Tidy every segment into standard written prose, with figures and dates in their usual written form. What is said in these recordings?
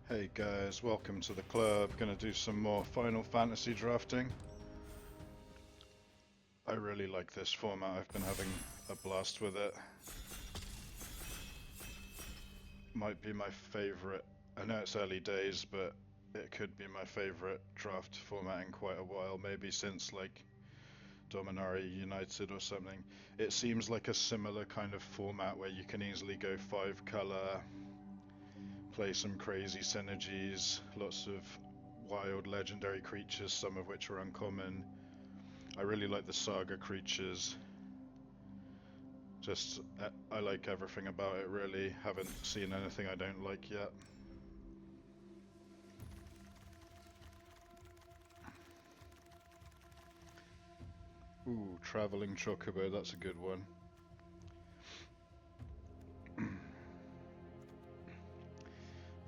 Hey guys, welcome to the club. Gonna do some more Final Fantasy drafting. I really like this format. I've been having a blast with it. Might be my favorite. I know it's early days, but it could be my favorite draft format in quite a while. Maybe since like Dominaria United or something. It seems like a similar kind of format where you can easily go 5 color, play some crazy synergies, lots of wild legendary creatures, some of which are uncommon. I really like the saga creatures. Just, I like everything about it really. Haven't seen anything I don't like yet. Ooh, Traveling Chocobo, that's a good one.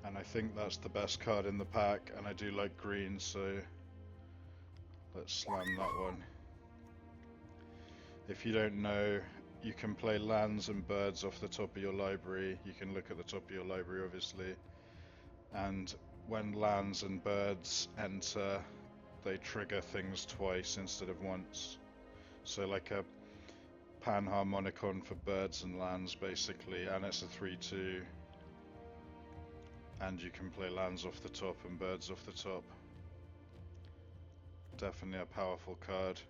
And I think that's the best card in the pack, and I do like green, so let's slam that one. If you don't know, you can play lands and birds off the top of your library. You can look at the top of your library, obviously. And when lands and birds enter, they trigger things twice instead of once. So like a Panharmonicon for birds and lands, basically, and it's a 3/2. And you can play lands off the top and birds off the top. Definitely a powerful card.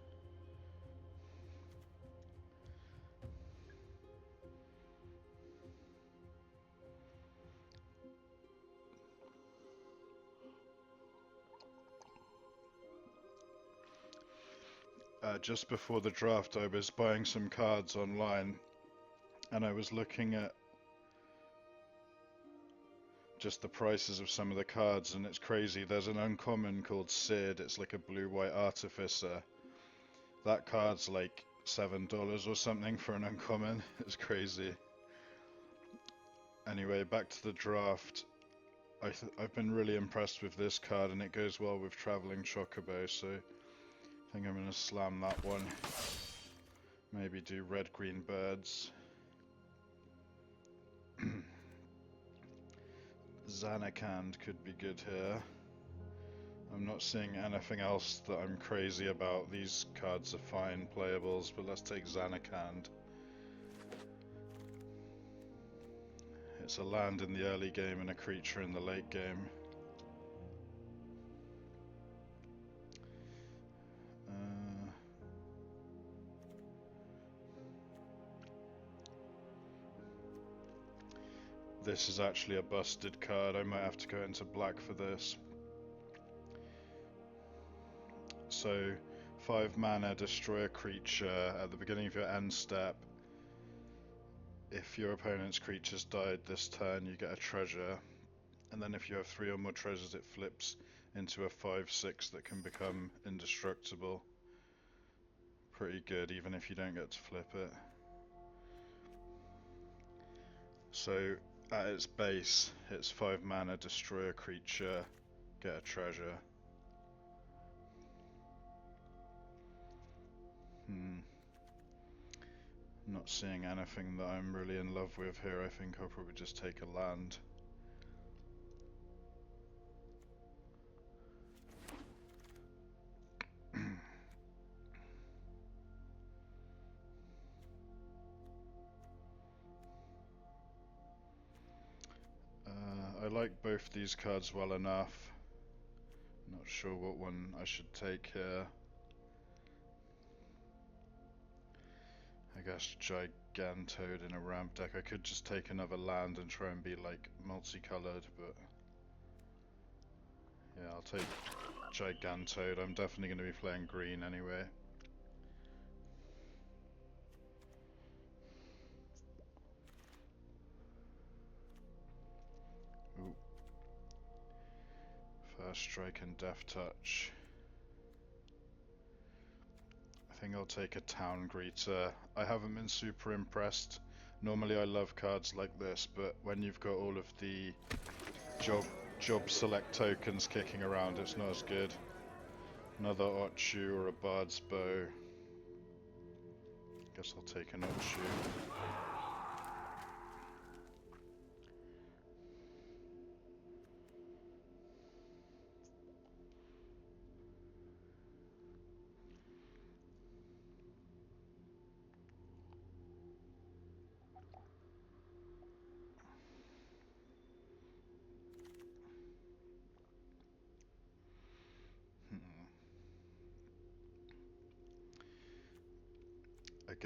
Just before the draft, I was buying some cards online, and I was looking at just the prices of some of the cards, and it's crazy. There's an uncommon called Sid. It's like a blue-white artificer. That card's like $7 or something for an uncommon. It's crazy. Anyway, back to the draft. I've been really impressed with this card, and it goes well with Traveling Chocobo, so I think I'm going to slam that one. Maybe do red-green birds. Zanarkand could be good here. I'm not seeing anything else that I'm crazy about. These cards are fine playables, but let's take Zanarkand. It's a land in the early game and a creature in the late game. This is actually a busted card. I might have to go into black for this. So, 5 mana, destroy a creature at the beginning of your end step. If your opponent's creatures died this turn, you get a treasure. And then if you have 3 or more treasures, it flips into a 5/6 that can become indestructible. Pretty good, even if you don't get to flip it. So, at its base, it's 5 mana, destroy a creature, get a treasure. Not seeing anything that I'm really in love with here. I think I'll probably just take a land. I like both these cards well enough. Not sure what one I should take here. I guess Gigantoad in a ramp deck. I could just take another land and try and be like multicolored, but yeah, I'll take Gigantoad. I'm definitely going to be playing green anyway. Ooh. First strike and death touch. I think I'll take a town greeter. I haven't been super impressed. Normally I love cards like this, but when you've got all of the job select tokens kicking around, it's not as good. Another Ochu or a Bard's Bow. Guess I'll take an Ochu.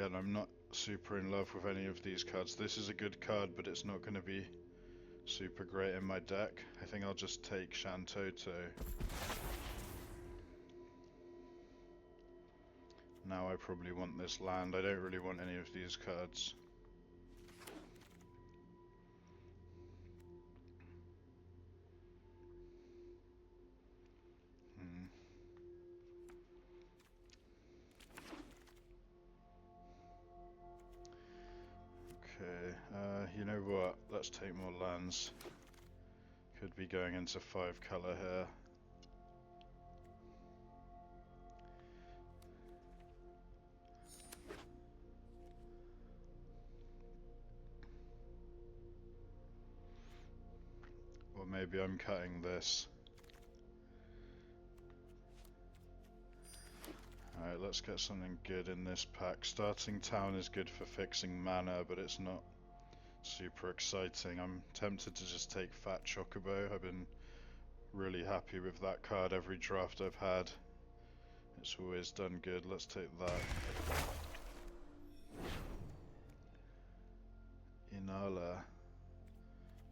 Again, I'm not super in love with any of these cards. This is a good card, but it's not going to be super great in my deck. I think I'll just take Shantoto. Now I probably want this land. I don't really want any of these cards. Okay, you know what? Let's take more lands. Could be going into 5 color here. Or maybe I'm cutting this. Alright, let's get something good in this pack. Starting town is good for fixing mana, but it's not super exciting. I'm tempted to just take Fat Chocobo. I've been really happy with that card every draft I've had. It's always done good. Let's take that. Inala.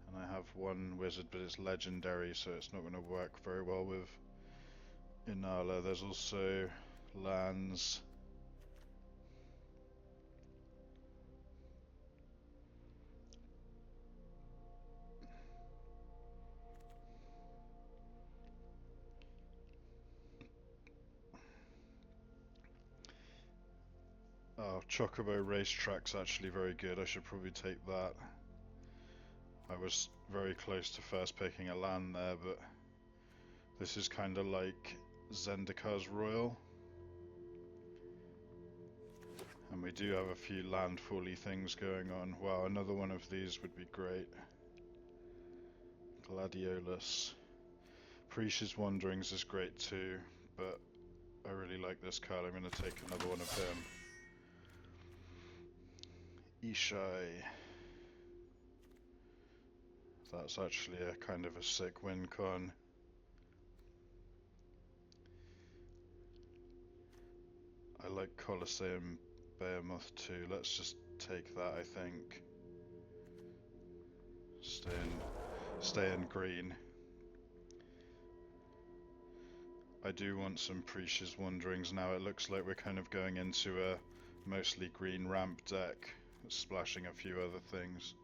And I have one wizard, but it's legendary, so it's not going to work very well with Inala. There's also lands. Oh, Chocobo Racetrack's actually very good. I should probably take that. I was very close to first picking a land there, but this is kind of like Zendika's Royal. And we do have a few landfall-y things going on. Wow, another one of these would be great. Gladiolus. Precious Wanderings is great too, but I really like this card. I'm going to take another one of him. Ishai. That's actually a kind of a sick win con. I like Colosseum Behemoth too. Let's just take that, I think. Stay in green. I do want some Precious Wanderings now. It looks like we're kind of going into a mostly green ramp deck, splashing a few other things.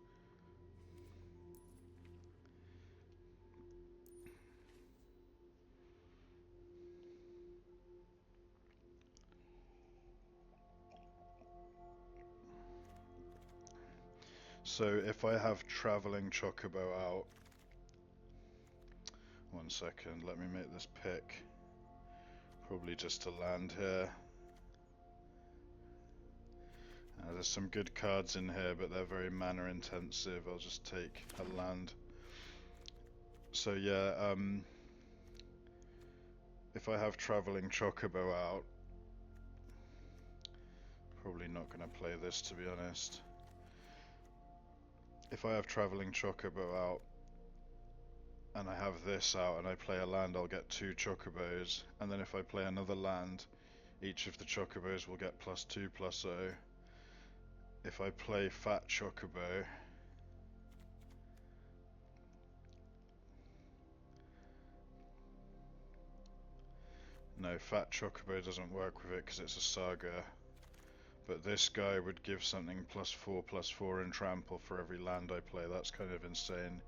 So if I have Traveling Chocobo out, one second, let me make this pick. Probably just to land here. There's some good cards in here, but they're very mana intensive. I'll just take a land. So yeah, if I have Traveling Chocobo out, probably not going to play this, to be honest. If I have Traveling Chocobo out, and I have this out, and I play a land, I'll get 2 Chocobos, and then if I play another land, each of the Chocobos will get +2/+0. If I play Fat Chocobo, no, Fat Chocobo doesn't work with it because it's a saga, but this guy would give something +4/+4 in trample for every land I play. That's kind of insane.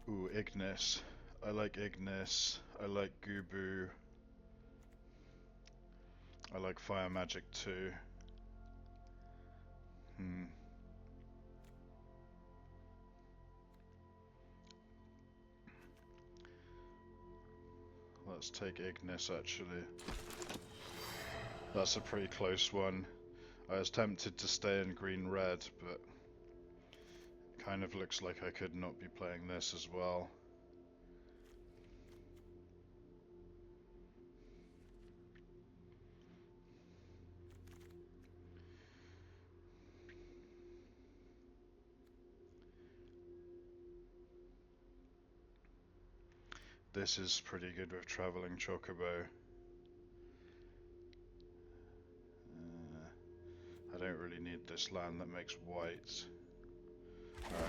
Ooh, Ignis. I like Ignis. I like Gubu. I like Fire Magic too. Let's take Ignis actually. That's a pretty close one. I was tempted to stay in green-red, but it kind of looks like I could not be playing this as well. This is pretty good with Traveling Chocobo. I don't really need this land that makes white. Alright.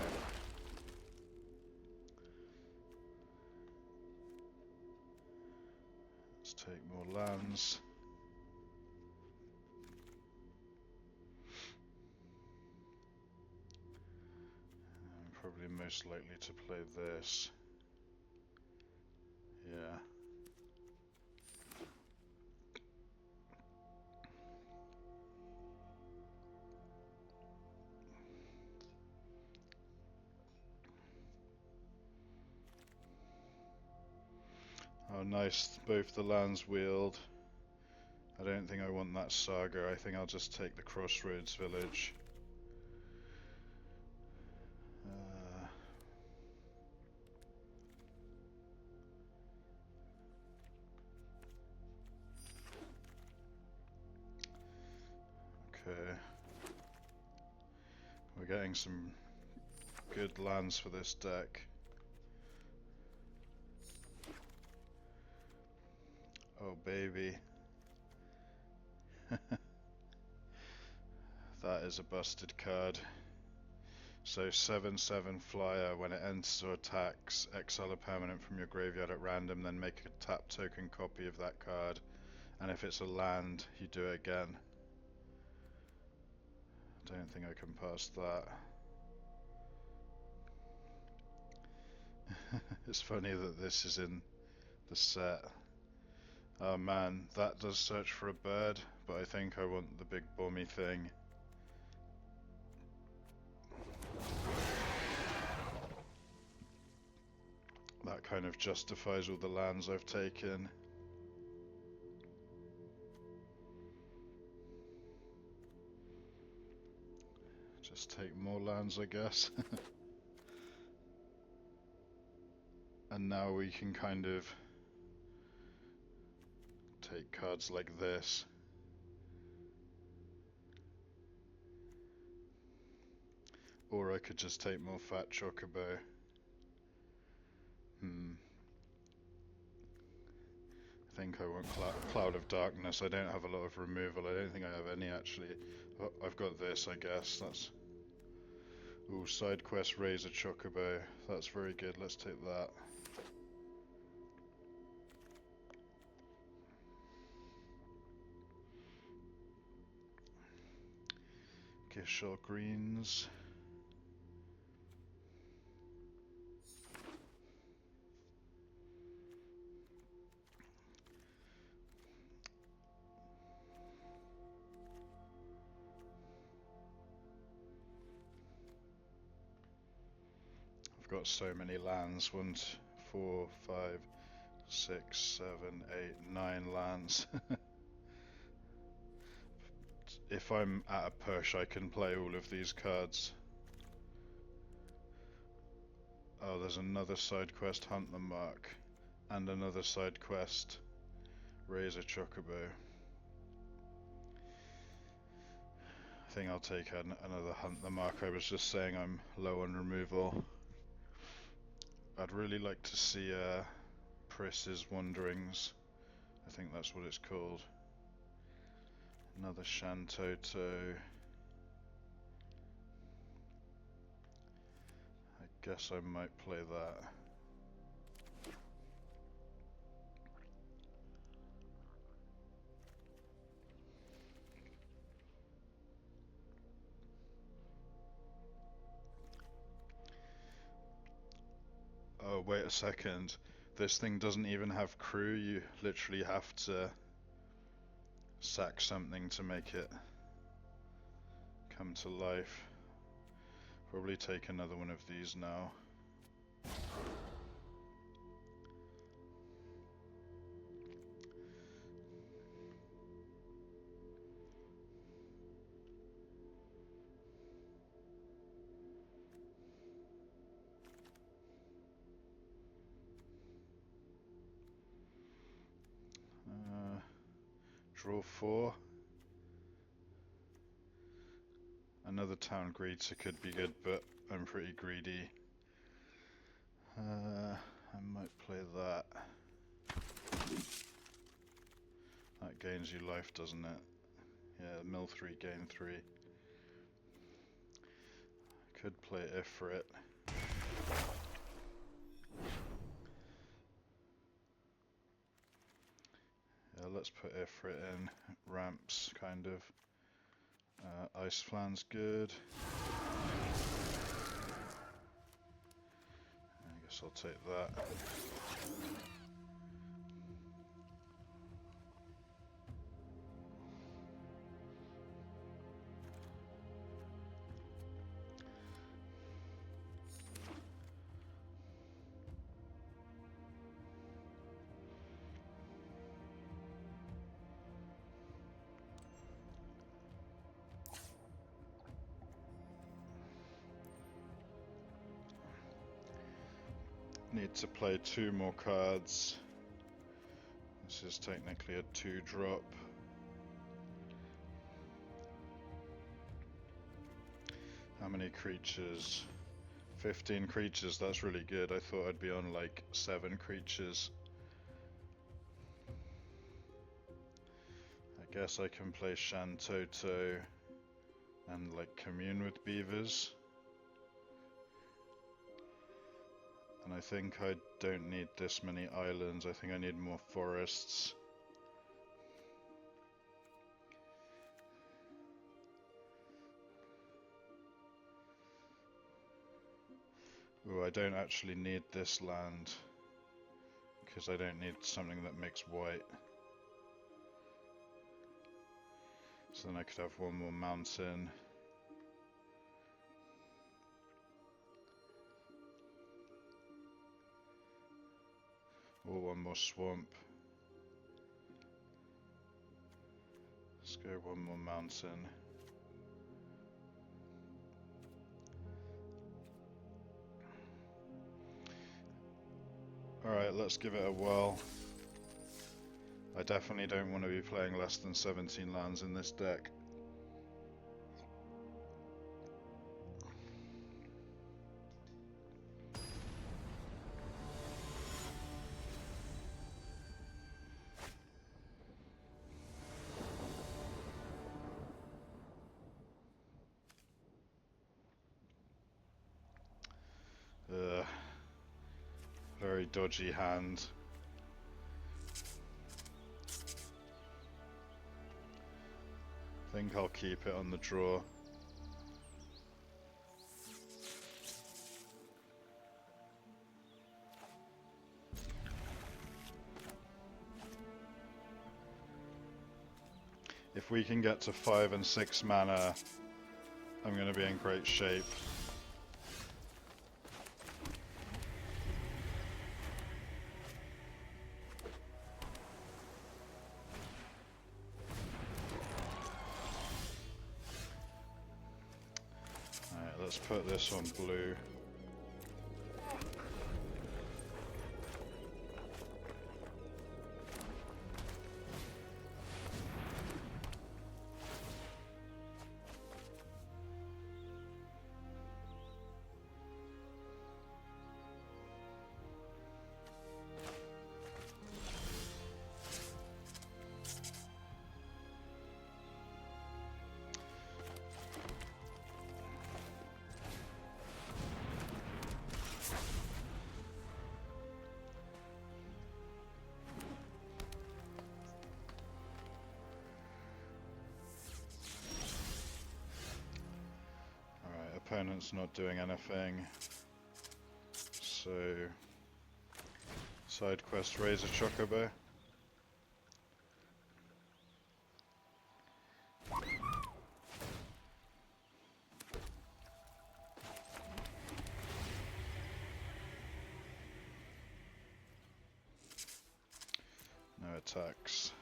Let's take more lands. I'm probably most likely to play this. Yeah. Oh nice, both the lands wheeled. I don't think I want that saga, I think I'll just take the Crossroads village. Okay. We're getting some good lands for this deck. Oh baby. That is a busted card. So 7/7 flyer, when it enters or attacks, exile a permanent from your graveyard at random, then make a tap token copy of that card. And if it's a land, you do it again. Don't think I can pass that. It's funny that this is in the set. Oh man, that does search for a bird, but I think I want the big bomby thing. That kind of justifies all the lands I've taken. Just take more lands, I guess. And now we can kind of take cards like this. Or I could just take more fat Chocobo. I think I want Cloud of Darkness. I don't have a lot of removal. I don't think I have any actually. Oh, I've got this, I guess. That's... Ooh, side quest, raise a Chocobo. That's very good. Let's take that. Gift shop greens. I've got so many lands. 1, 4, 5, 6, 7, 8, 9 lands. If I'm at a push, I can play all of these cards. Oh, there's another side quest, Hunt the Mark, and another side quest, Raise a Chocobo. I think I'll take another Hunt the Mark. I was just saying I'm low on removal. I'd really like to see Priss's Wanderings. I think that's what it's called. Another Shantoto. I guess I might play that. Oh, wait a second. This thing doesn't even have crew. You literally have to sack something to make it come to life. Probably take another one of these now. Draw 4. Another town greeter could be good, but I'm pretty greedy. I might play that. That gains you life, doesn't it? Yeah, mill 3, gain 3. Could play Ifrit. Yeah, let's put Ifrit in. Ramps, kind of. Ice Flan's good. I guess I'll take that. Need to play 2 more cards. This is technically a 2-drop. How many creatures? 15 creatures, that's really good. I thought I'd be on like 7 creatures. I guess I can play Shantoto and like commune with beavers. And I think I don't need this many islands, I think I need more forests. Ooh, I don't actually need this land, because I don't need something that makes white. So then I could have 1 more mountain. Or 1 more swamp. Let's go 1 more mountain. Alright, let's give it a whirl. I definitely don't want to be playing less than 17 lands in this deck. Very dodgy hand. I think I'll keep it on the draw. If we can get to 5 and 6 mana, I'm going to be in great shape. Alright, let's put this on blue. Opponent's not doing anything, so side quest raise a Chocobo. No attacks.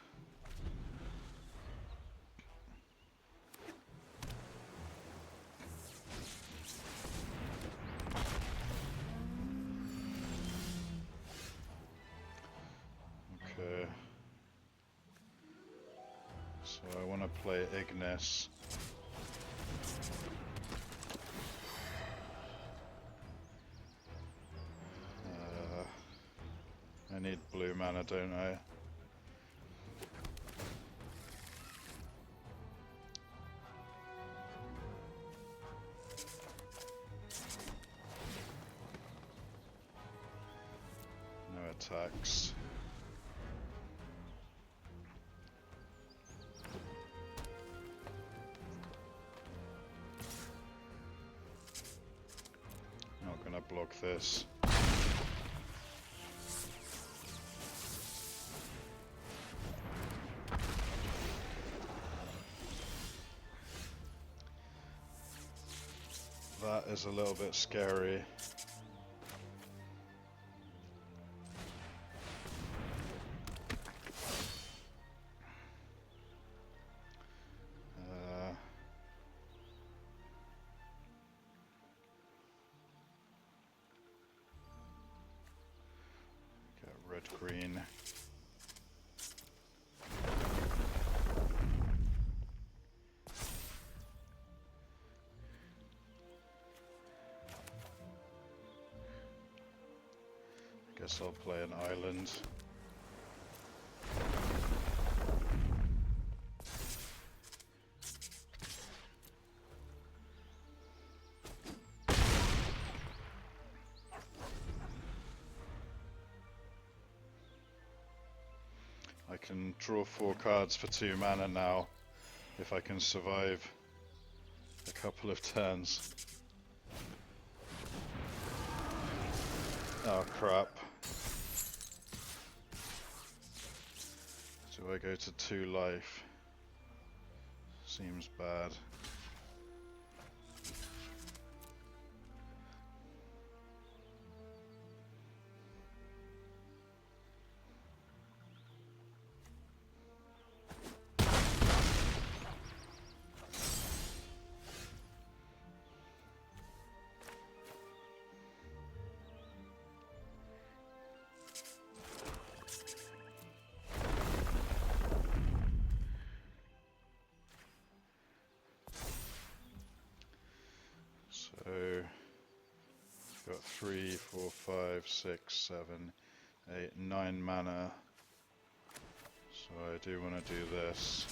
So I want to play Ignis. I need blue mana, don't I? attacks. Not gonna block this. That is a little bit scary. Get red, green. Guess I'll play an island. I can draw 4 cards for 2 mana now, if I can survive a couple of turns. Oh crap. Do I go to 2 life? Seems bad. So, got 3, 4, 5, 6, 7, 8, 9 mana. So I do want to do this.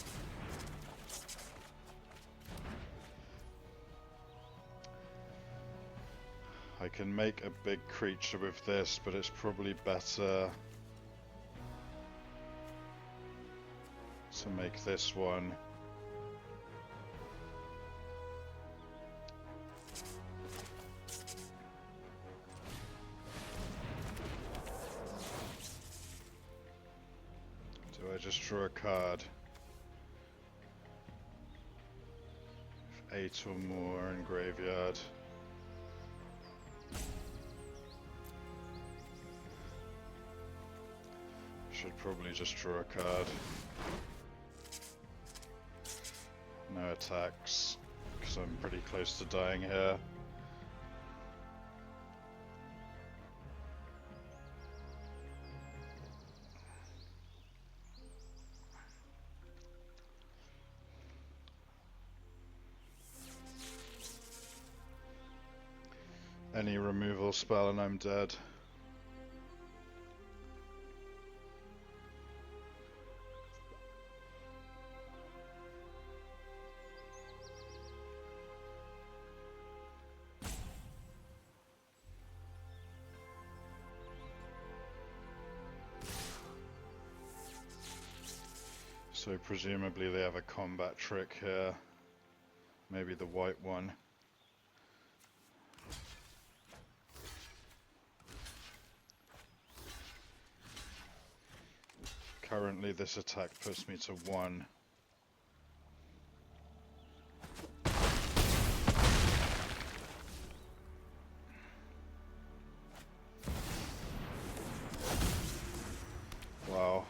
I can make a big creature with this, but it's probably better to make this one. Do I just draw a card? 8 or more in graveyard. Should probably just draw a card. No attacks, because I'm pretty close to dying here. Any removal spell and I'm dead. So presumably they have a combat trick here. Maybe the white one. Currently this attack puts me to 1. Wow.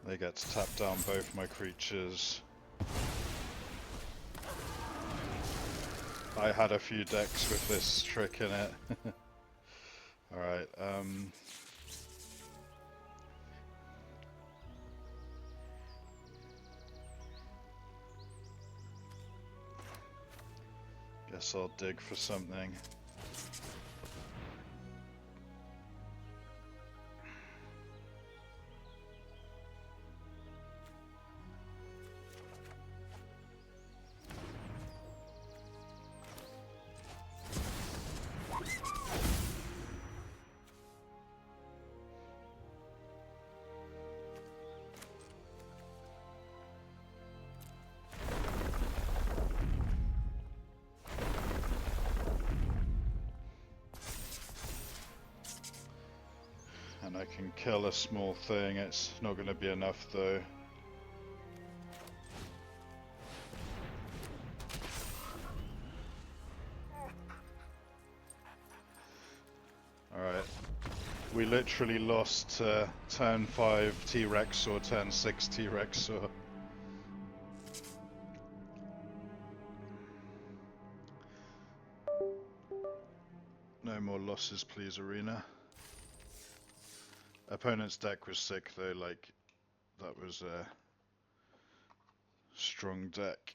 They get to tap down both my creatures. I had a few decks with this trick in it. Alright, guess I'll dig for something. I can kill a small thing, it's not going to be enough though. Alright. We literally lost turn 5 T-Rex or turn 6 T-Rex or... No more losses please, Arena. Opponent's deck was sick though, like, that was a strong deck.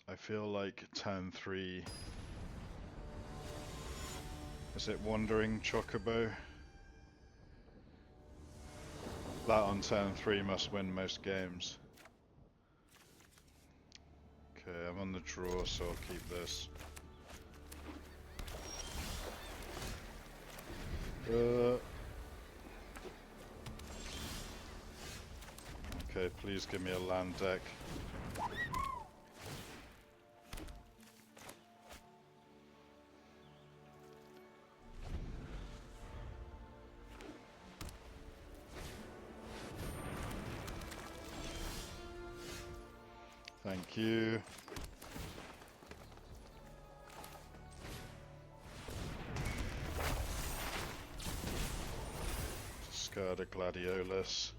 I feel like turn 3... Is it Wandering Chocobo? That on turn 3 must win most games. Okay, I'm on the draw, so I'll keep this. Okay, please give me a land deck. Thank you. Discard a Gladiolus.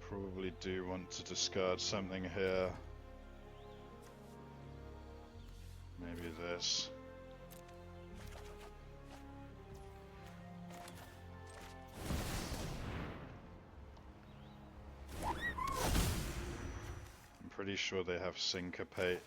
Probably do want to discard something here. Maybe this. I'm pretty sure they have Syncopate.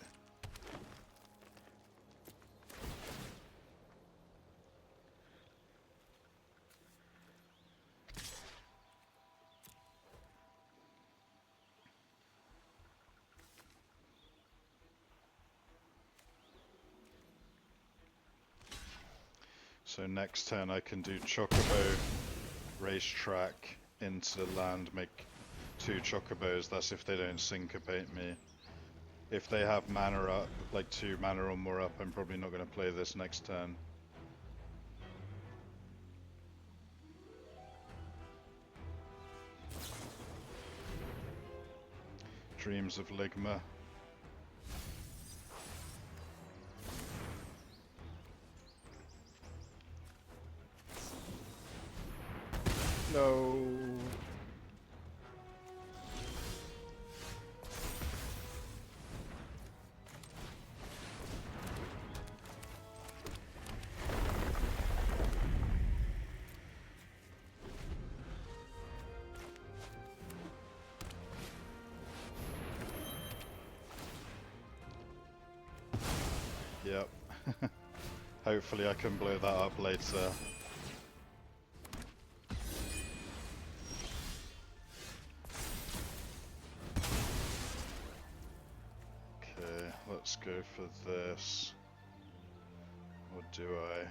So next turn I can do Chocobo, Racetrack into land, make 2 Chocobos. That's if they don't syncopate me. If they have mana up, like 2 mana or more up, I'm probably not going to play this next turn. Dreams of Ligma. No. Yep. Hopefully I can blow that up later. Okay, let's go for this. Or do I?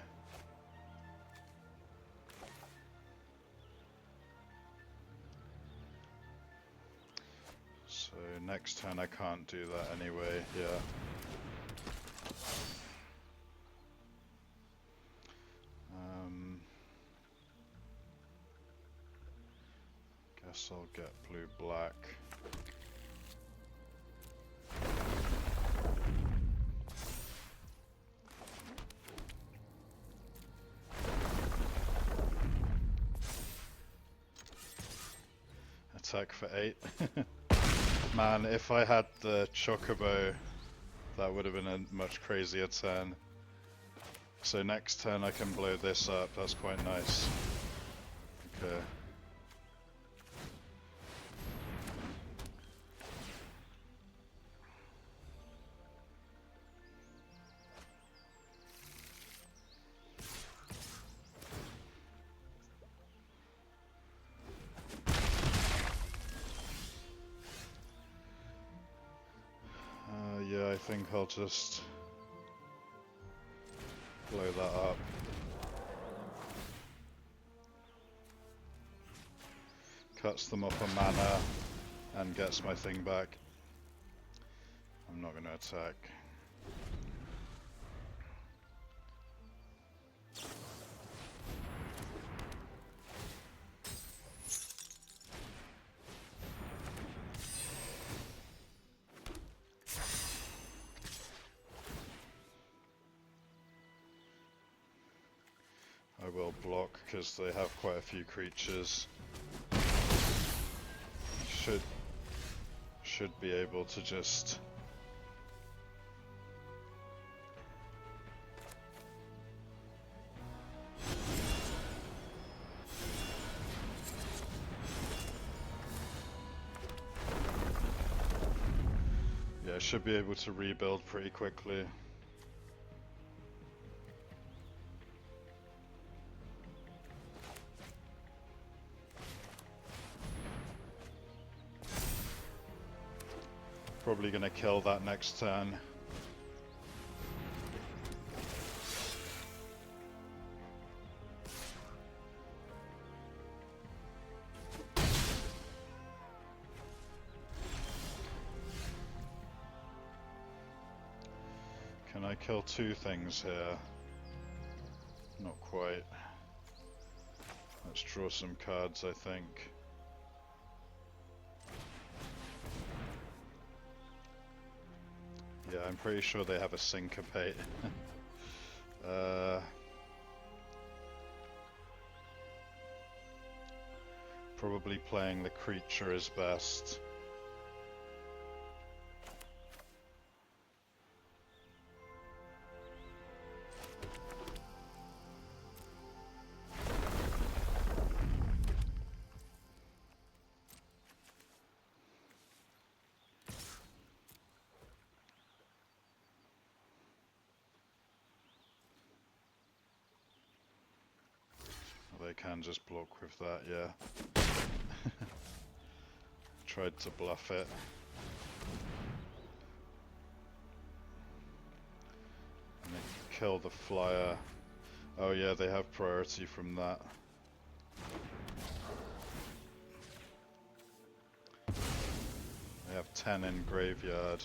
So next turn I can't do that anyway, yeah. Guess I'll get blue-black. Attack for 8. Man, if I had the Chocobo, that would have been a much crazier turn. So next turn I can blow this up, that's quite nice. Okay. think I'll just blow that up. Cuts them off a mana and gets my thing back. I'm not going to attack. I will block because they have quite a few creatures. Should be able to just should be able to rebuild pretty quickly. Probably gonna kill that next turn. Can I kill two things here? Not quite. Let's draw some cards, I think. Yeah, I'm pretty sure they have a syncopate. Probably playing the creature is best. They can just block with that, yeah. Tried to bluff it. And they kill the flyer. Oh yeah, they have priority from that. They have 10 in graveyard.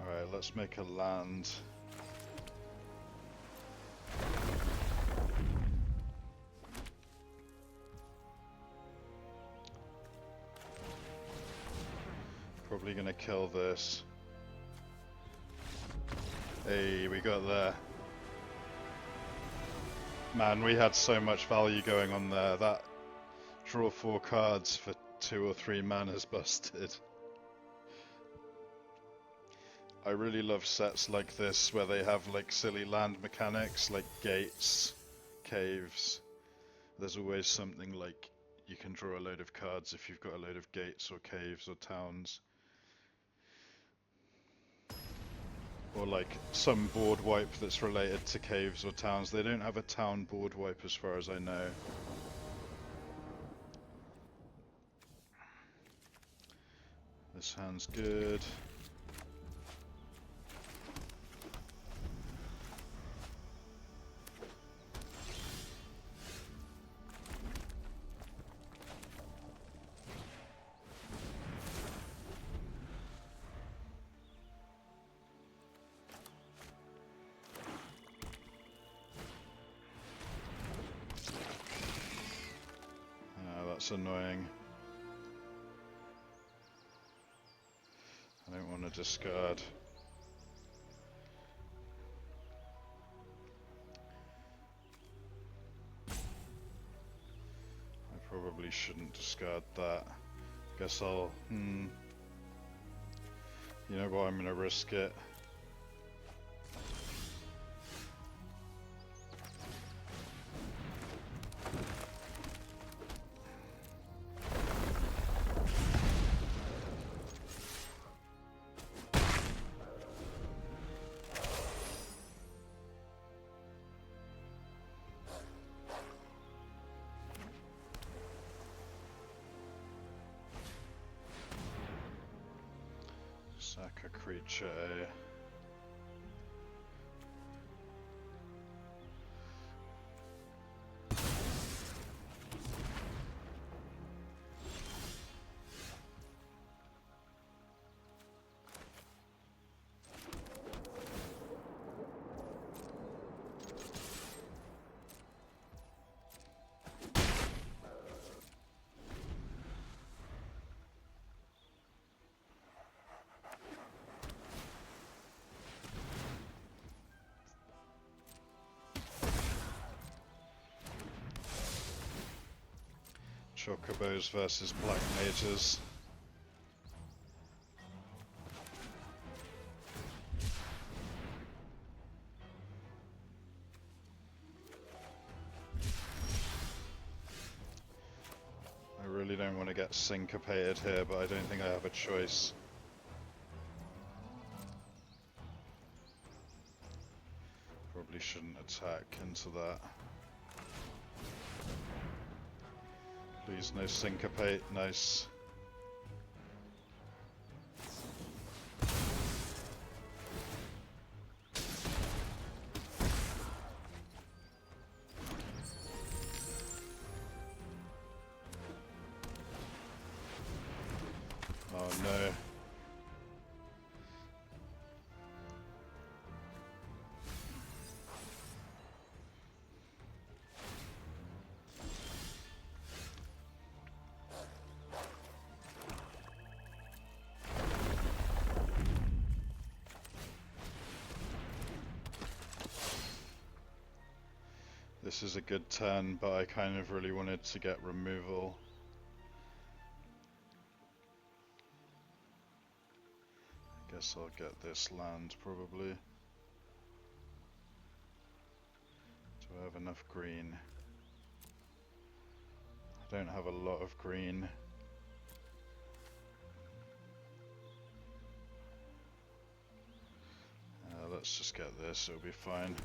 Alright, let's make a land. Probably gonna kill this. Hey, we got there. Man, we had so much value going on there. That draw 4 cards for 2 or 3 mana's busted. I really love sets like this where they have like silly land mechanics like gates, caves. There's always something like you can draw a load of cards if you've got a load of gates or caves or towns. Or like some board wipe that's related to caves or towns. They don't have a town board wipe as far as I know. This hand's good. That's annoying. I don't want to discard. I probably shouldn't discard that. Guess I'll... You know what, I'm gonna risk it. Sack a creature, eh? Chocobos versus black mages. I really don't want to get syncopated here, but I don't think I have a choice. Probably shouldn't attack into that. Please, no syncopate, nice. Oh no. This is a good turn, but I kind of really wanted to get removal. Guess I'll get this land probably. Do I have enough green? I don't have a lot of green. Let's just get this, it'll be fine.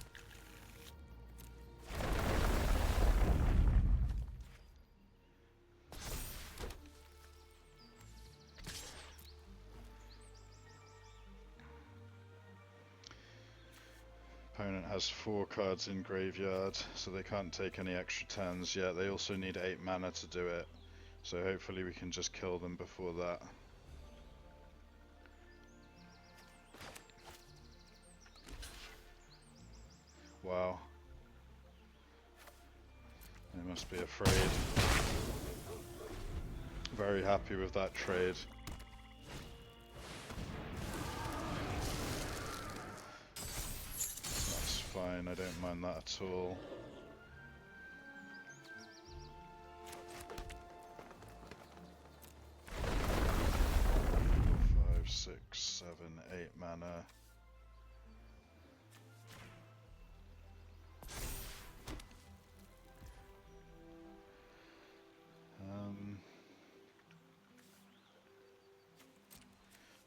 Opponent has 4 cards in graveyard, so they can't take any extra turns yet. They also need 8 mana to do it, so hopefully we can just kill them before that. Wow. They must be afraid. Very happy with that trade. That's fine, I don't mind that at all. Five, 6, 7, 8 mana.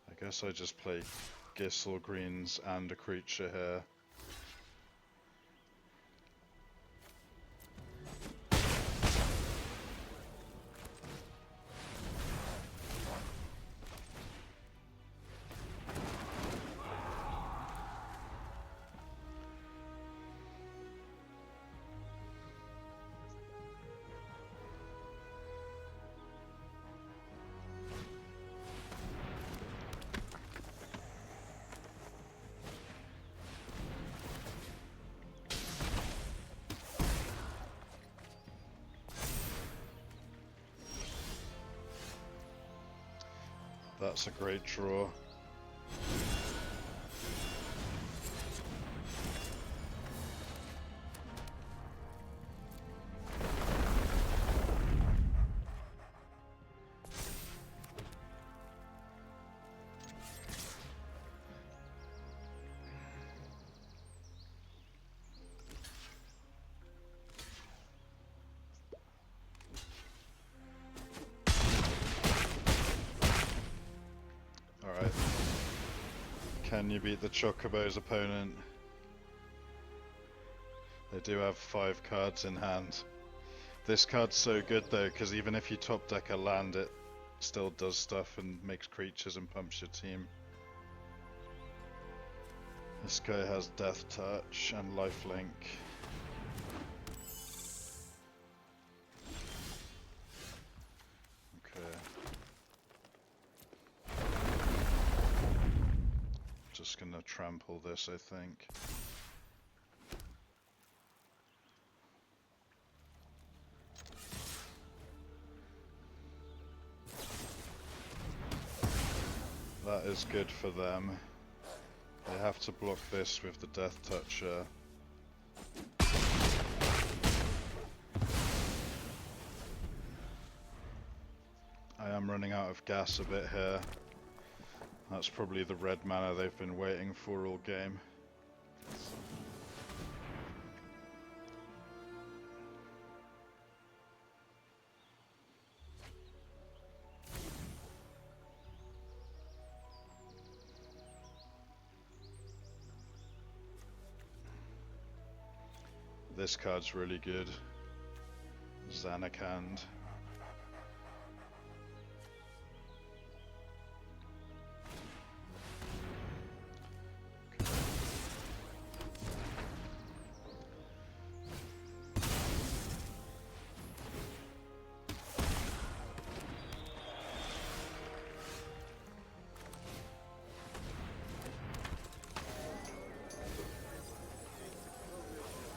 I guess I just play Gissel greens and a creature here. That's a great draw. Can you beat the Chocobo's opponent? They do have 5 cards in hand. This card's so good though, because even if you top deck a land, it still does stuff and makes creatures and pumps your team. This guy has Death Touch and Lifelink. Okay. Just gonna trample this, I think. That is good for them. They have to block this with the Death Toucher. I am running out of gas a bit here. That's probably the red mana they've been waiting for all game. This card's really good. Zanarkand.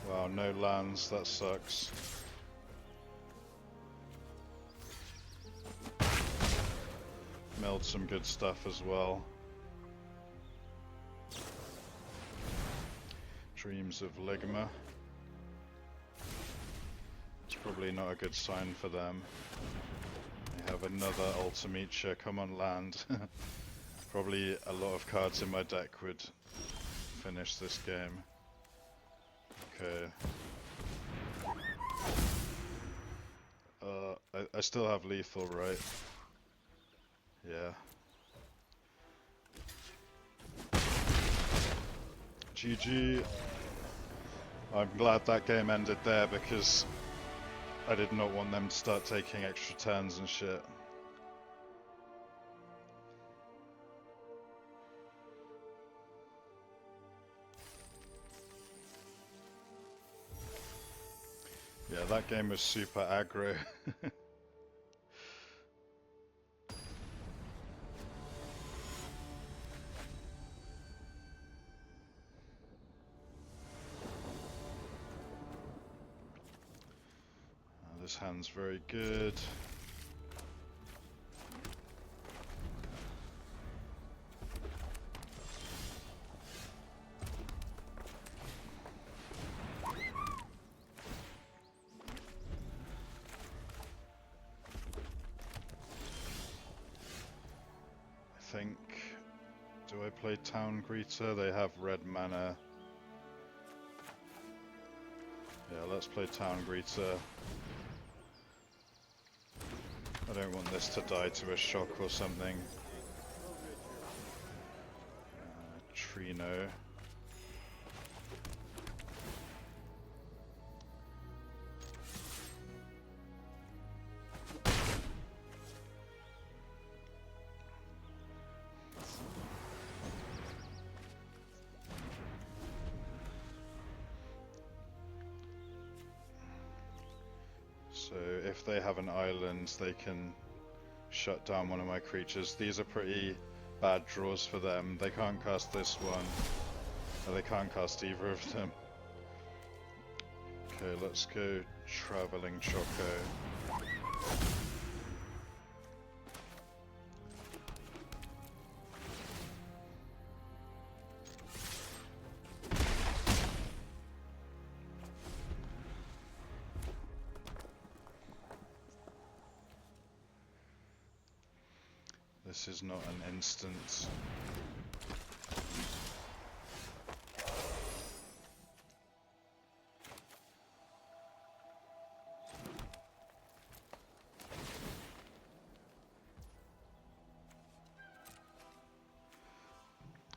Wow, no lands, that sucks. Milled some good stuff as well. Dreams of Ligma. It's probably not a good sign for them. They have another Ultimecha, come on land. Probably a lot of cards in my deck would finish this game. Okay. I still have lethal, right? Yeah. GG. I'm glad that game ended there because I did not want them to start taking extra turns and shit. Yeah, that game was super aggro. This hand's very good. I think, do I play Town Greeter? They have red mana. Yeah, let's play Town Greeter. I don't want this to die to a shock or something. Trino. So if they have an island, they can shut down one of my creatures. These are pretty bad draws for them. They can't cast this one, or they can't cast either of them. Okay, let's go Traveling Choco. This is not an instant.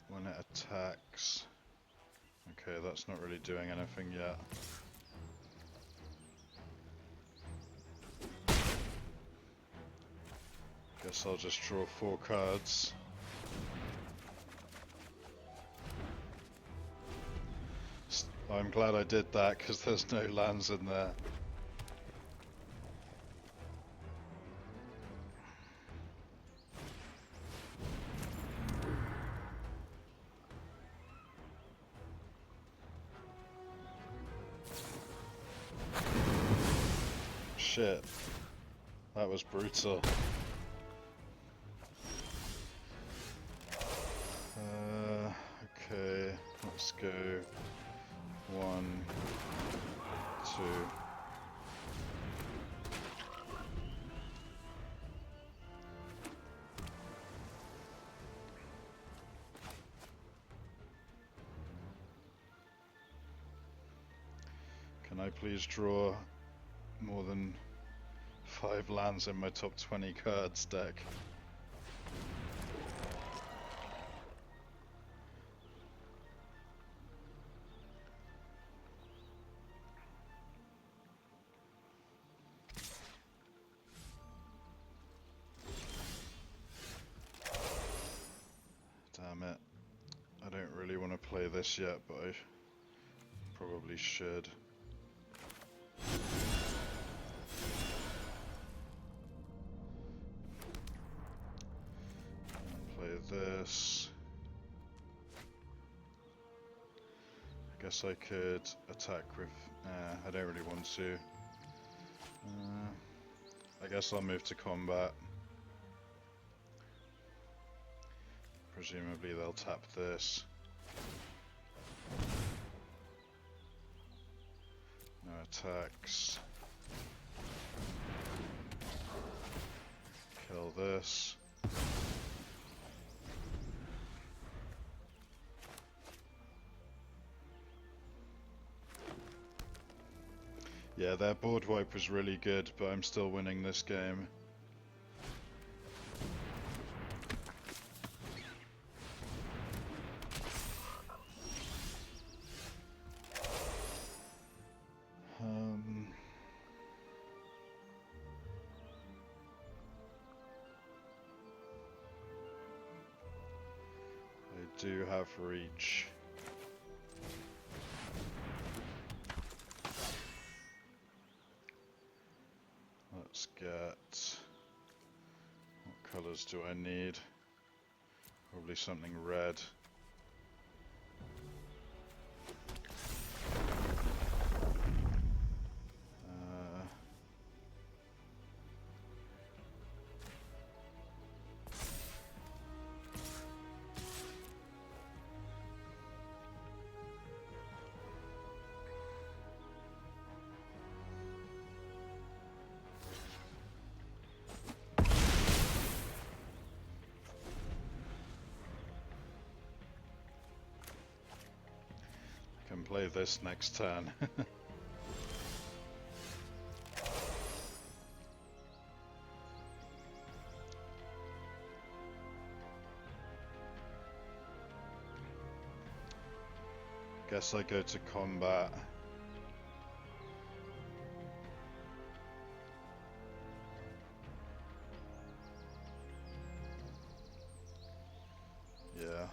When it attacks. Okay, that's not really doing anything yet. Guess I'll just draw 4 cards. I'm glad I did that because there's no lands in there. Shit. That was brutal. Okay, let's go 1, 2. Can I please draw more than 5 lands in my top 20 cards deck? Damn it. I don't really want to play this yet, but I probably should. Play this. I guess I could attack with... I don't really want to. I guess I'll move to combat. Presumably they'll tap this. No attacks. Kill this. Yeah, their board wipe was really good, but I'm still winning this game. I do have reach. Let's get... What colors do I need? Probably something red. Can play this next turn. Guess I go to combat. Yeah.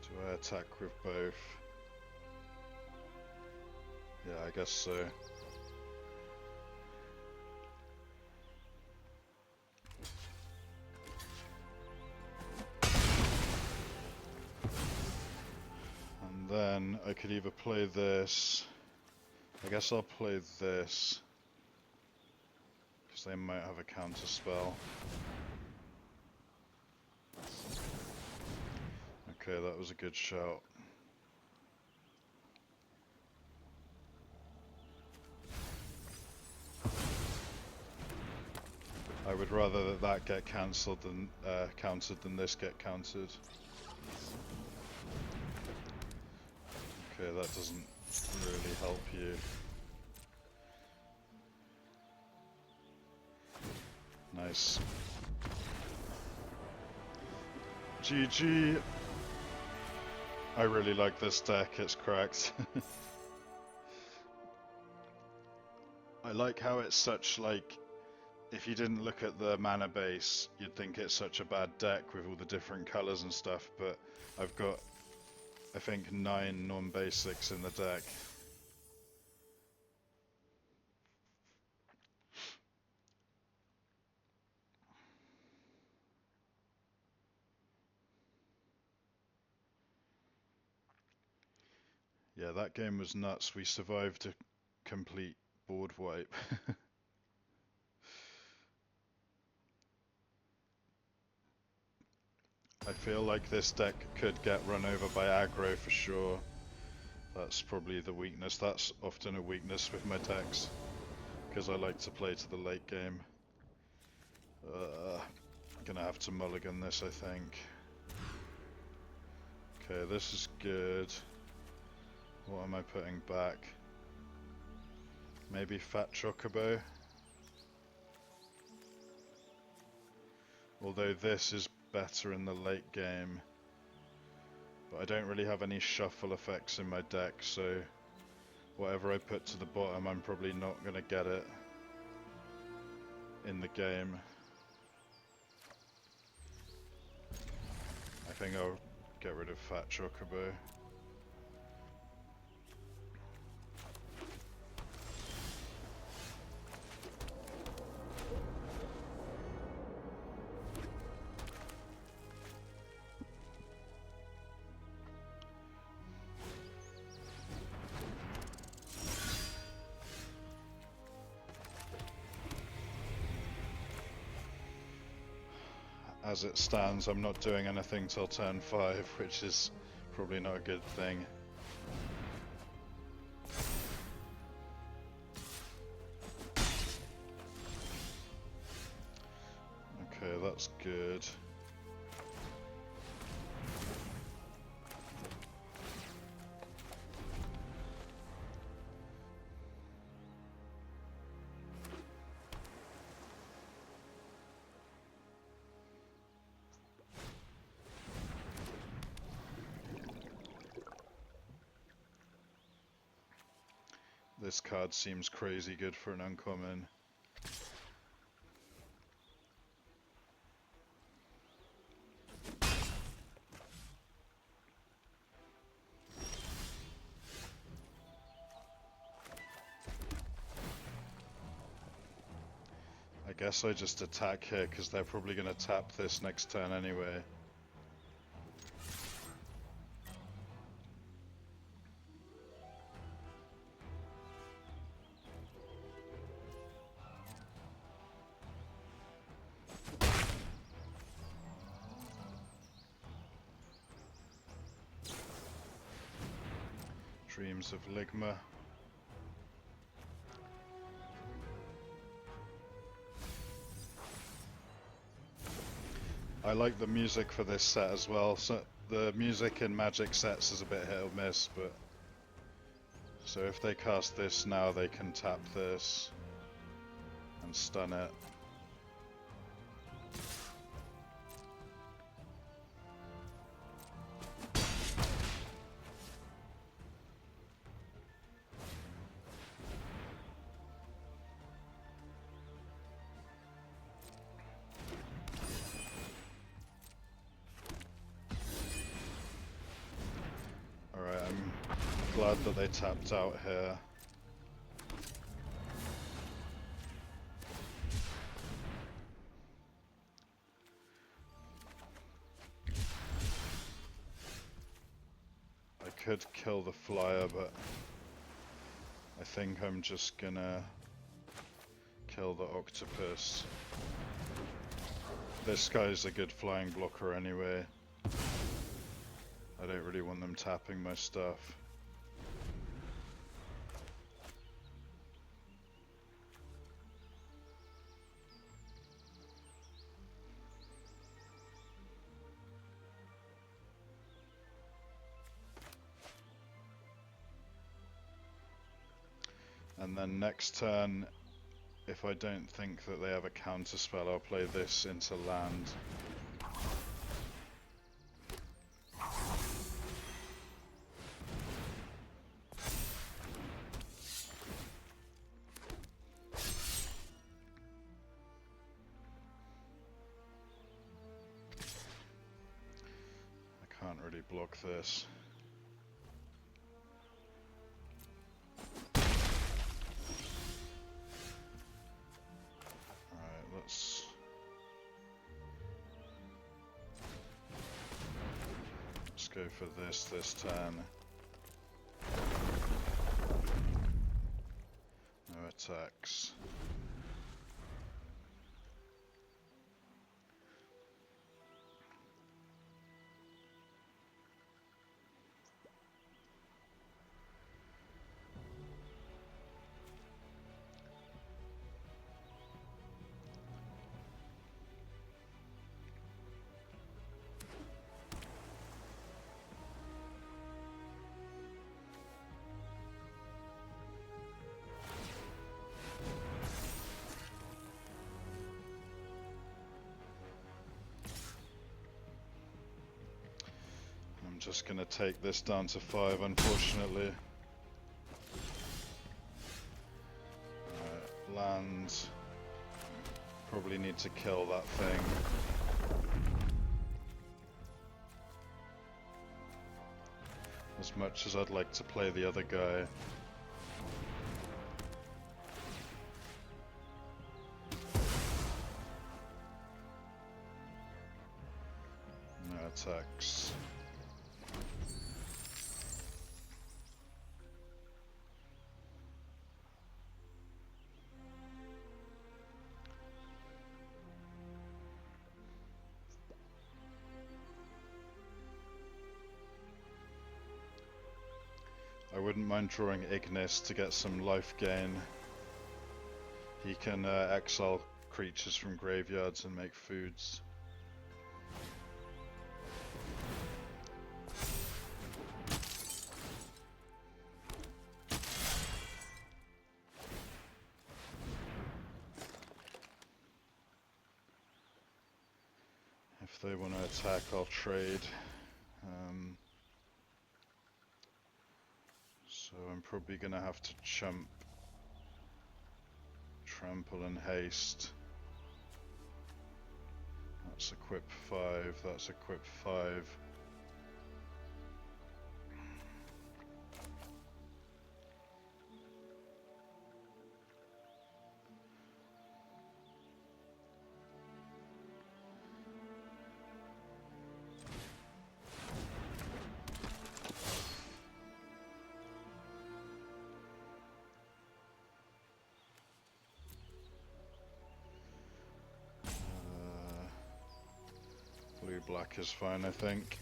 Do I attack with both? Yeah, I guess so. And then I could either play this. I guess I'll play this, because they might have a counter spell. Okay, that was a good shout. I would rather that get cancelled than countered than this get countered. Okay, Okay, that doesn't really help you. Nice. GG. I really like this deck, it's cracked. I like how it's such like, if you didn't look at the mana base, you'd think it's such a bad deck with all the different colors and stuff, but I've got, I think, 9 non-basics in the deck. Yeah, that game was nuts. We survived a complete board wipe. I feel like this deck could get run over by aggro for sure. That's probably the weakness. That's often a weakness with my decks, because I like to play to the late game. Gonna have to mulligan this, I think. Okay, this is good. What am I putting back? Maybe Fat Chocobo? Although this is better in the late game. But I don't really have any shuffle effects in my deck, so whatever I put to the bottom, I'm probably not going to get it in the game. I think I'll get rid of Fat Chocobo. As it stands, I'm not doing anything till turn 5, which is probably not a good thing. Okay, that's good. This card seems crazy good for an uncommon. I guess I just attack here because they're probably going to tap this next turn anyway. Dreams of Ligma. I like the music for this set as well. So the music in Magic sets is a bit hit or miss, but so if they cast this now, they can tap this and stun it. Alright, I'm glad that they tapped out here. I could kill the flyer, but I think I'm just gonna kill the octopus. This guy's a good flying blocker anyway. I don't really want them tapping my stuff. And then next turn, if I don't think that they have a counter spell, I'll play this into land. I can't really block this. Let's go for this turn. No attacks. I'm just gonna take this down to 5, unfortunately. Land. Probably need to kill that thing. As much as I'd like to play the other guy. No attacks. I wouldn't mind drawing Ignis to get some life gain. He can exile creatures from graveyards and make foods. If they want to attack, I'll trade. So I'm probably going to have to chump, trample and haste. That's equip 5, that's equip 5. Blue-black is fine, I think.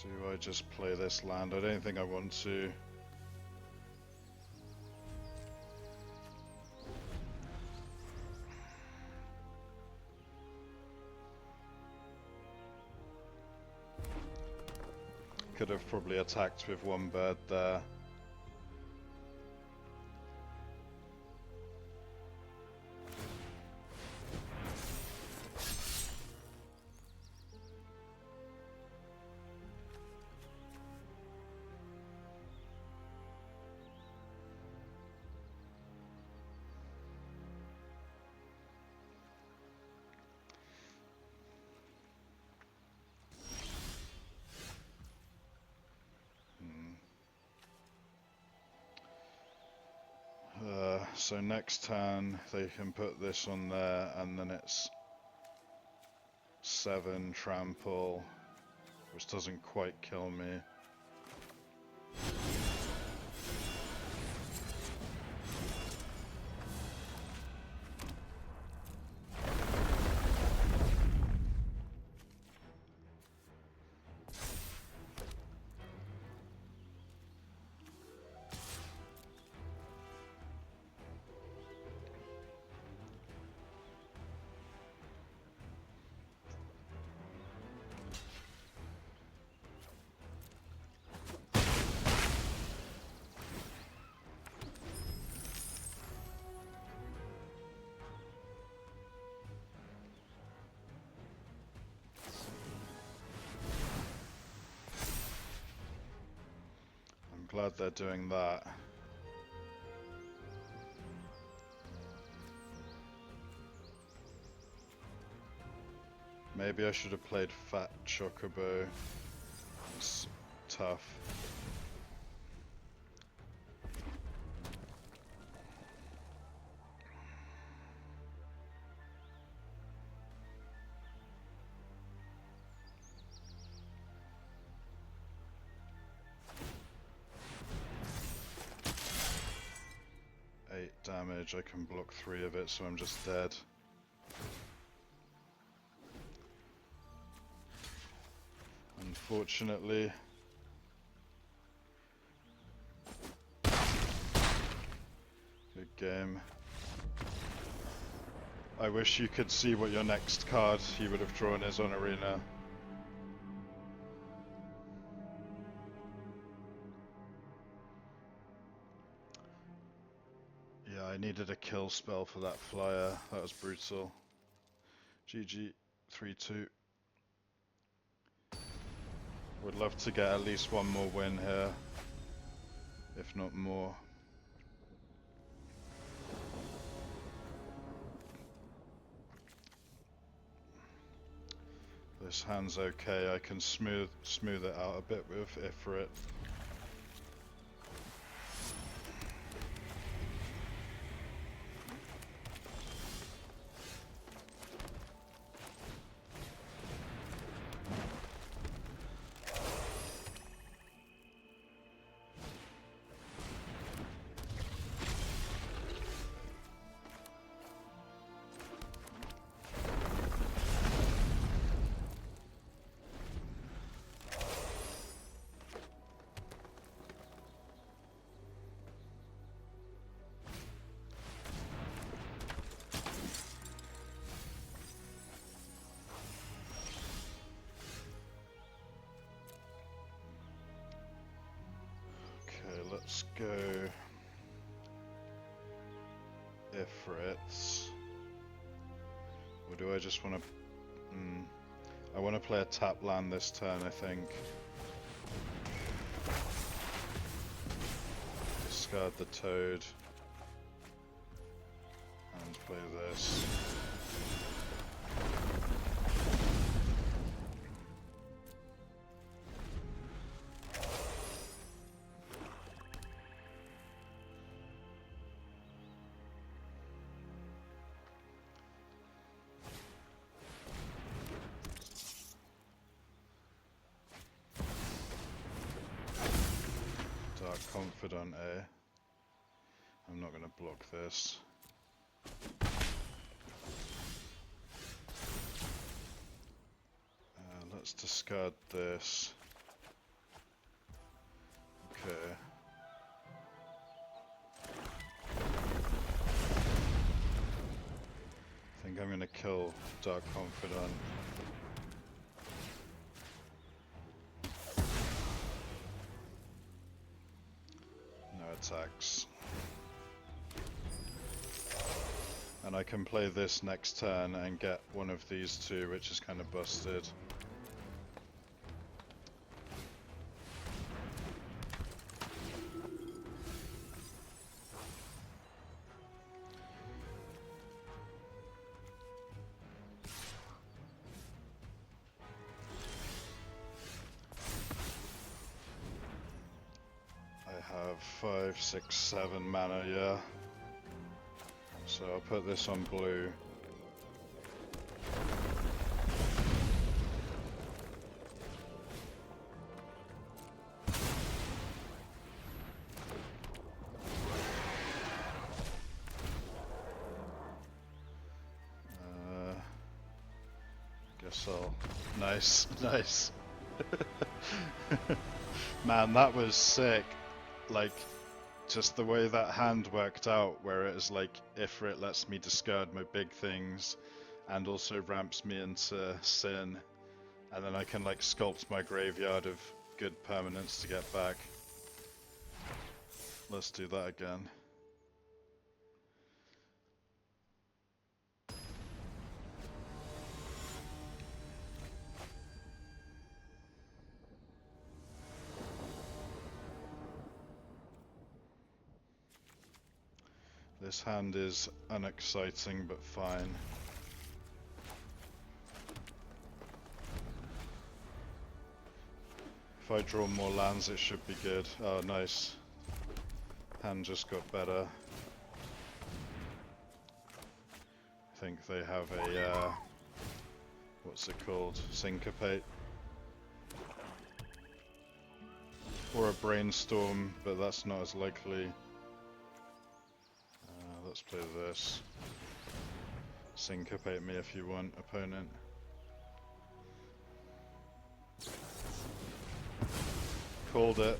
Do I just play this land? I don't think I want to. Could have probably attacked with one bird there. So next turn they can put this on there, and then it's 7 trample, which doesn't quite kill me. glad they're doing that. Maybe I should have played Fat Chocobo. It's tough. Damage, I can block 3 of it, so I'm just dead. Unfortunately. Good game. I wish you could see what your next card he would have drawn is on Arena. Yeah, I needed a kill spell for that flyer. That was brutal. GG, 3-2. Would love to get at least one more win here, if not more. This hand's okay. I can smooth it out a bit with Ifrit. Let's go Ifrits. Or do I just want to... I want to play a tap land this turn, I think. Discard the Toad. And play this. Confident, eh? I'm not going to block this. Let's discard this. Okay. I think I'm going to kill Dark Confidant. Attacks. And I can play this next turn and get one of these two, which is kind of busted. I have 5, 6, 7 mana, yeah. So I'll put this on blue. Guess I'll... Nice, nice. Man, that was sick. Like, just the way that hand worked out, where it is like, Ifrit lets me discard my big things, and also ramps me into Sin, and then I can like sculpt my graveyard of good permanents to get back. Let's do that again. This hand is unexciting but fine. If I draw more lands, it should be good. Oh, nice. Hand just got better. I think they have a, what's it called? Syncopate. Or a brainstorm, but that's not as likely. Let's play this. Syncopate me if you want, opponent. Called it.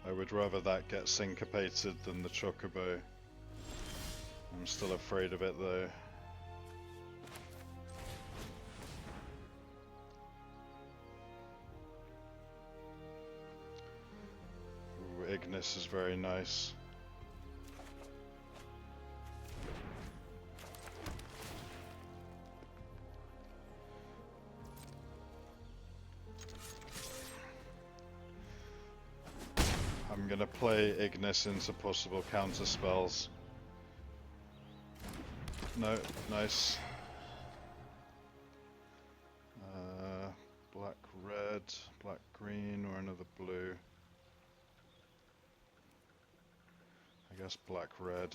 I would rather that get syncopated than the Chocobo. I'm still afraid of it though. Ooh, Ignis is very nice. I'm gonna play Ignis into possible counter spells. No, nice. Black, red, black, green, or another blue. I guess black, red.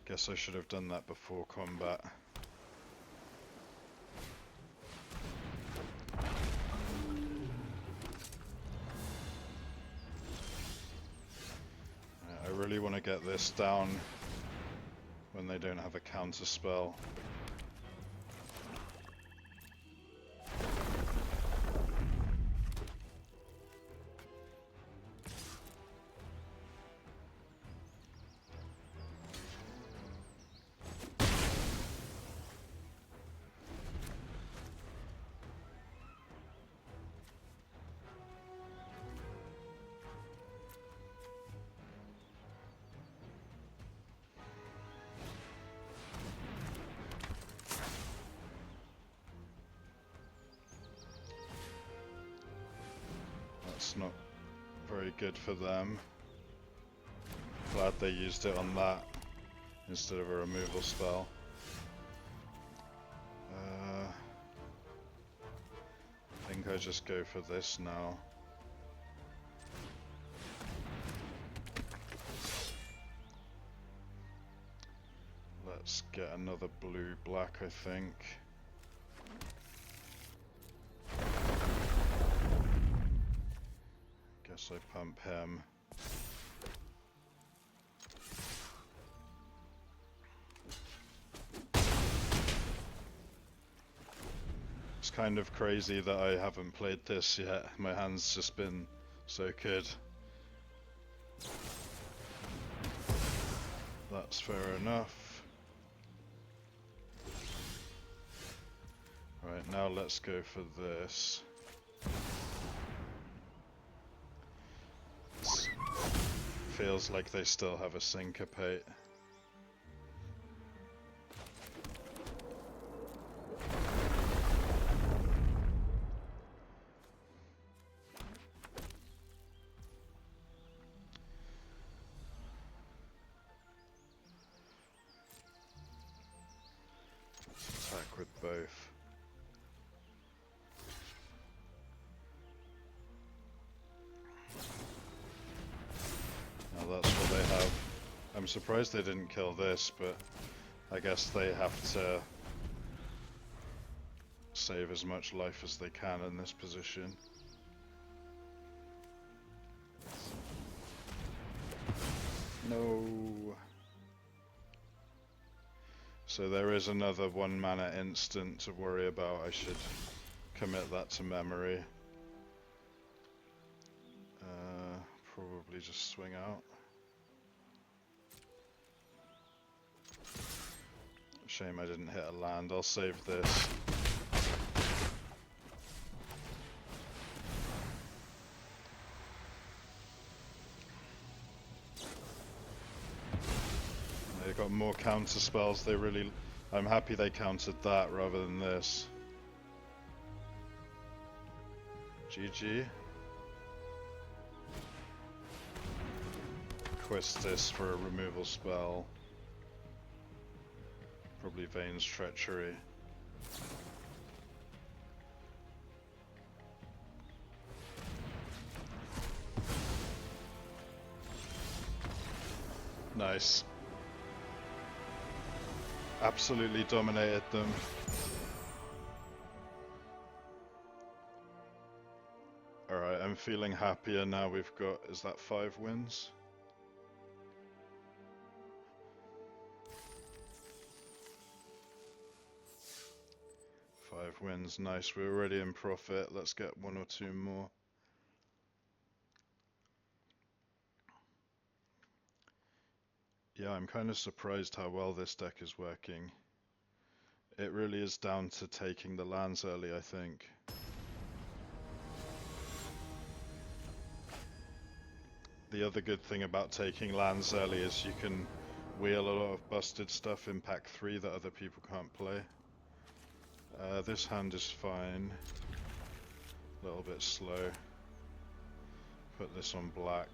Guess I should have done that before combat. I really want to get this down when they don't have a counter spell. That's not very good for them. Glad they used it on that instead of a removal spell. I think I just go for this now. Let's get another blue-black, I think. Guess I pump him. It's kind of crazy that I haven't played this yet. My hand's just been so good. That's fair enough. Right, now let's go for this. Feels like they still have a syncopate. Attack with both. Now that's what they have. I'm surprised they didn't kill this, but I guess they have to save as much life as they can in this position. No. So there is another 1 mana instant to worry about. I should commit that to memory. Probably just swing out. Shame I didn't hit a land. I'll save this. more counter spells. They really... I'm happy they countered that rather than this. GG. Quest this for a removal spell. Probably Vane's Treachery. Nice. Absolutely dominated them. Alright, I'm feeling happier now. We've got, is that 5 wins? Five wins, nice. We're already in profit. Let's get 1 or 2 more. Yeah, I'm kind of surprised how well this deck is working. It really is down to taking the lands early, I think. The other good thing about taking lands early is you can wheel a lot of busted stuff in pack 3 that other people can't play. This hand is fine. A little bit slow. Put this on black.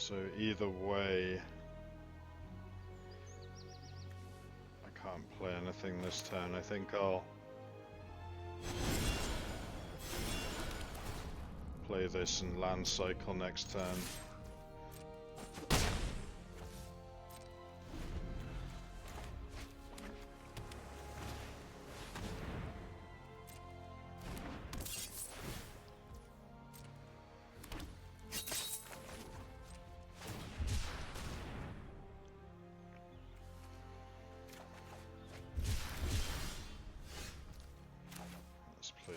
So either way, I can't play anything this turn. I think I'll play this and land cycle next turn.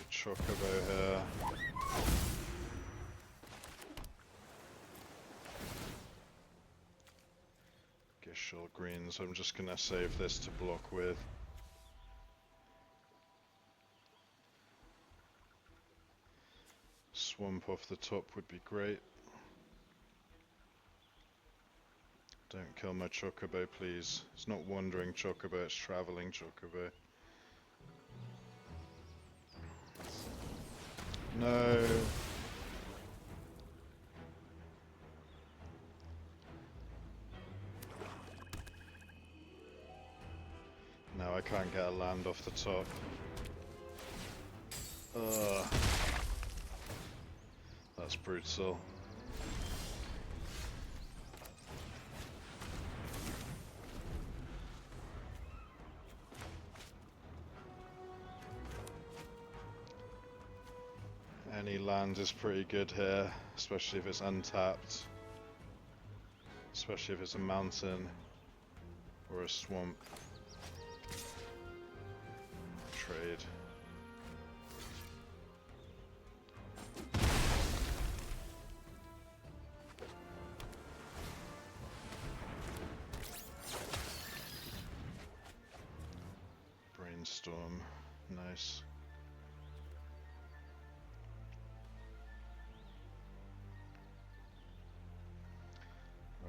Chocobo here. Gishel greens. I'm just gonna save this to block with. Swamp off the top would be great. Don't kill my Chocobo, please. It's not wandering Chocobo, it's traveling Chocobo. No. No, I can't get a land off the top. Ugh. That's brutal. Any land is pretty good here, especially if it's untapped. Especially if it's a mountain or a swamp. Trade. Brainstorm. Nice.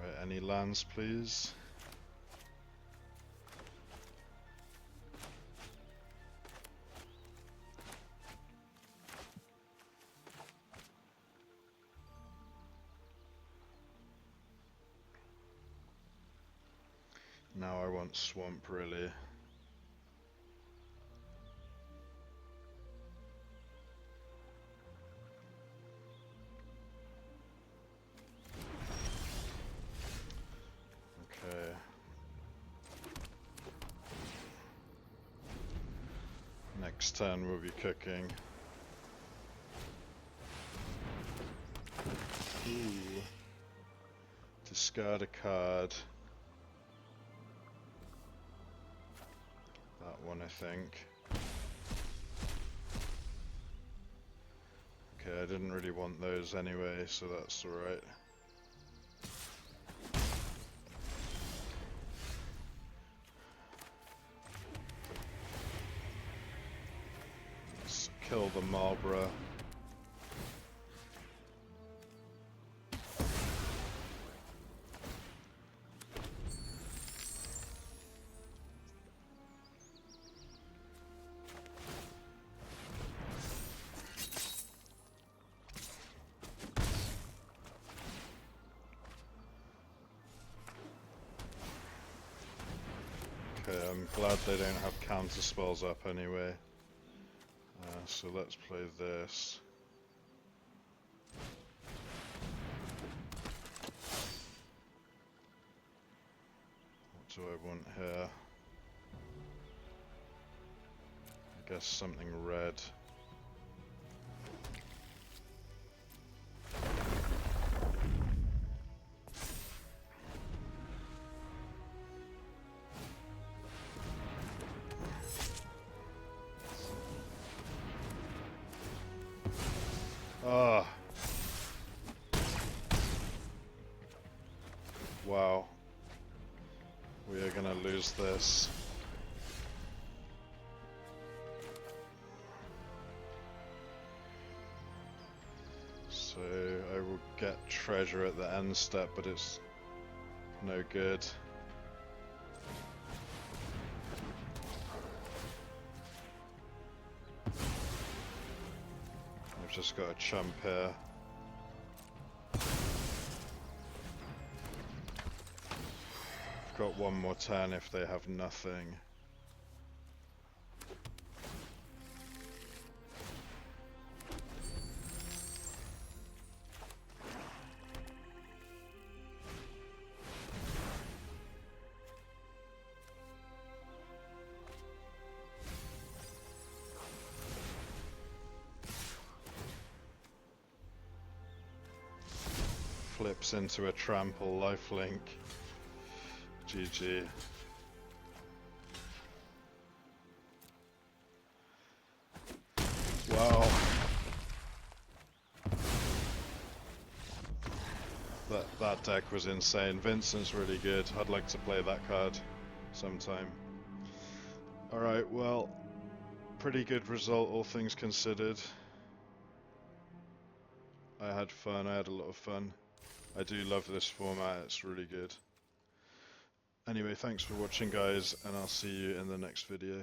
Right, any lands, please? Now I want swamp, really. next turn we'll be cooking. Ooh. Discard a card. That one, I think. Okay, I didn't really want those anyway, so that's alright. Let's kill the Marlborough. Okay, I'm glad they don't have counter spells up anyway. So let's play this. What do I want here? I guess something red. Ah. Wow. We are gonna lose this. So I will get treasure at the end step, but it's no good. I've just got a chump here. I've got one more turn if they have nothing. Flips into a trample lifelink. GG. Wow. That deck was insane. Vincent's really good. I'd like to play that card sometime. Alright, well, pretty good result all things considered. I had fun, I had a lot of fun. I do love this format, it's really good. Anyway, thanks for watching guys, and I'll see you in the next video.